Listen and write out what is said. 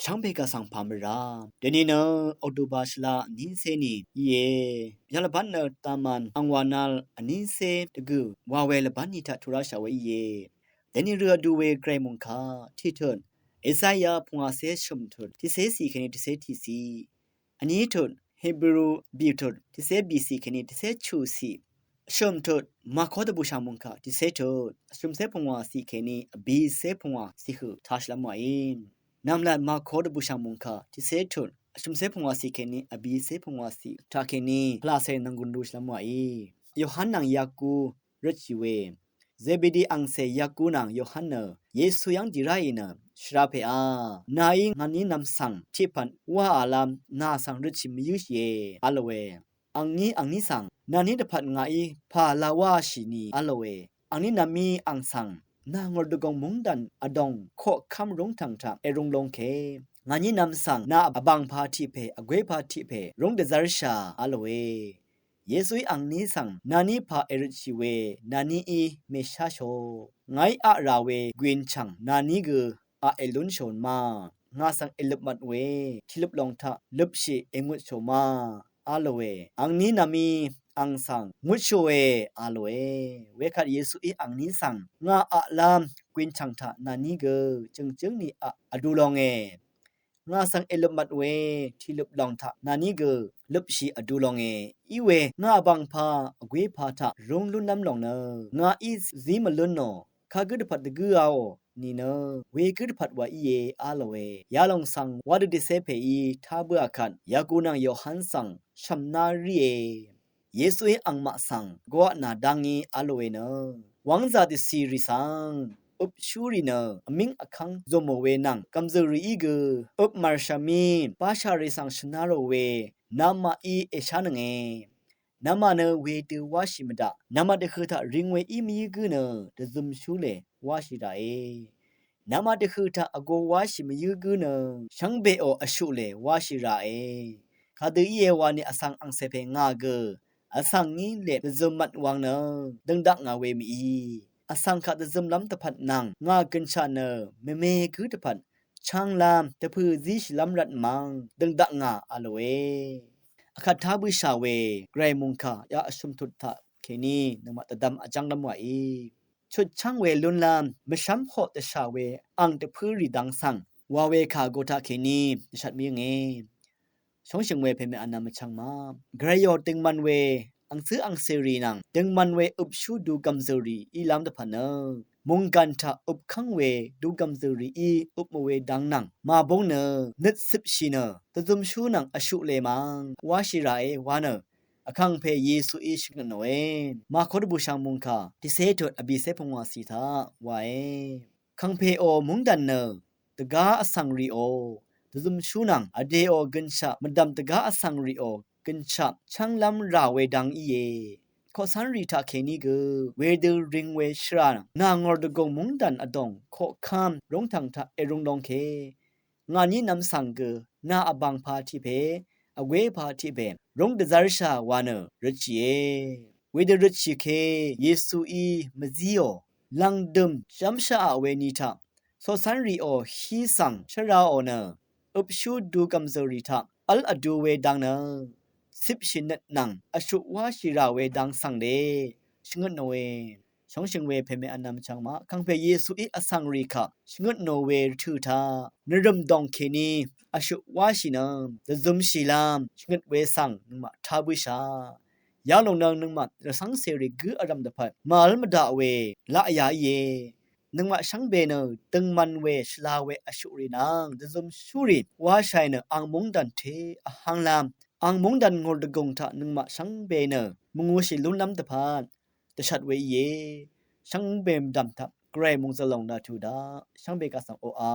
ช่างเบกาสังพามราเดยวนี้เนอะออโตบาชลานินเซนีเย่ยาลบันเนอตามันอังวานาลอันนินเซตะกูวาเวลบันนิทัทุราชาวเย่เดยวนี้เรือดูเวไกรมุงคาที่เถินเอซายาพงอาเซชุมทุนที่เซสีคณิที่เซทีซีอันนี้ทุนเฮบรูบิวทุนที่เซบีซีคณิที่เซชูซีชมทุดมาขอดบูชามุงคาที่เซทุดชมเซพงวาสีเคนีบีเซพงวาสีคือทัชละมวยนำละมาขอดบูชามุงคาที่เซทุดชมเซพงวาสีเคนีบีเซพงวาสีทาเคนีพลาเซนังกุนดูชละมวยโยฮันนังยากูริชิเวเซบิดีอังเซยากูนังโยฮันเนเยซูยังดิไรเนชราเพอานายงานี้นำสั่งที่พันว่าอาลามนาสังริชิมิยุเยอลเวอังนี้สั่งนานี้ตะพัดงายพาลาวาชินีอลเวอังนี้นามีอังสั่งนางอดกงมุงดันอดงโคคำรงทังทังรงลงเคงานี้นำสั่งนาบังพาทิเพอเกวพาทิเพรงเดซาริชาอลเวเยซูอังนี้สั่งนานี้พาเอริชิเวนานี้อีเมชาโชไงอะราเวกวินชังนานี้กืออะเอลุนโชนมางาสังเอลบมัดเวทิลบลองทะลบชิเองุโชมาอาโลเวอังนี้นามีอังสังงุโชเวอาโลเวเวคัดเยซูอีอังนี้สั่งงาอะลามกวินชังทะนานี้กือจึงนี่อะอดูลองเองาสังเอลมัดเวที่ลบลองทะนานี้กือลบชีอดูลองอีเวงาบังพาอเกวพาทะรงลุนน้ำลองเนงาอีซีมลุนโนคากึดพัดกือเอานี่เนเวกึดพัดว่าอีเยอาลเวยาลองสังวาดดิเซเพอีทาเบอคันยากูนังโยฮันสังชัมนารีเยซูเออังมาสังกัวนาดังอีอาลเวเนวังซาดิซีริสังอุบชูรีเนอมิงอคังโซโมเวนังกัมซรีอีกอุบมาร์ชามีปาชาริสังชนาโรเวนามาอีเอชานงนามาเนเวตูวาชิมดานามาเดคือทะริงเวอีมีกึเนเดซุมชูเลวาชิดานามาเดคือทะอโกวาชิมยูกึเนชังเบโออชุเลวาชิราคาดือเยวานิอสังอังเซเพงาเกอสังงี้เลเดซุมมัดวังเนดังดักงาเวมีอสังคาเดซุมลัมตะพัดนังงากินชาเนเมคือตะพัดช่างลามตะพือซิชลัมรัดมังดังดักงาอโลเวอคัดทาบุชาเวไกรมุงคายาอชุมทุตทะเคนีนมาตะดำอจังลำวชุดช่างเวลุนลามมชัมโหตชาเวอังตะพือรีดังสังวาเวคาโกทาเคนีชัดมีช่องเชิงเวเพมอันนามช่างมาไกรโยตึงมันเวอังซื้ออังเซรีนังตึงมันเวอุบชูดูกัมซรีอีลามตะพันเนมุงกันทะอุบขังเวดูกัมซรีอีอุบมเวดังนังมาบงเนนึดสิบชีเนตะซุมชูนังอชุเลมังวาชิราวาเนอคังเพเยซูอิชกนโนมาขอดบูชามุงคาที่เซตอบีเซพงวาสีทาวาคังเพโอมุงดันเนตกาอสังรีโอตะซุมชูนังอเดโอกันชะมดัมตกาอสังรีโอกันชะช่างลำราเวดังอีขอสันรีทาเคนีกเวเดริงเวชรานางอร์ดกงมุงดันอดงขอคามรงทังทะเอรงดงเคงานนี้นำสังกนาอบังพาทิเพอเวพาทิเบรงเดซาริชาวานริชีเวเดริชีเคเยซูอีมซิโอลังดมจัมชาเวนิทาโซสันรีโอฮีสังชราโอเนอุบชูดูกัมซริทาอัลอดูเวดังเนสิบชินนังอชุวาชิราเวดังสังเดชงดโนเวช่องเชิงเวเพเมอันนามจังมาคังเพเยซูอีอสังรีคะชงดโนเวทูทานรมดองเคนีอชุวาชินังจะซุมชิลามชงดเวสังนมาทาบุชายาลงนางนึงมาจะสังเสริกืออดัมดะพัดมาลมดาเวละยาเยนึงมาช่างเบเนตึงมันเวชลาเวอชุรีนางจะซุมชูรีว่าใช่เนอังมงดันเทอหังลามอังมงดันงอดกงทะนึงมาช่างเบเนมงวชิลุนลำตะพานแต่ชัดเวเยช่างเบมดำทะเกรมงจะลงดาทูดาช่างเบกาสังโออา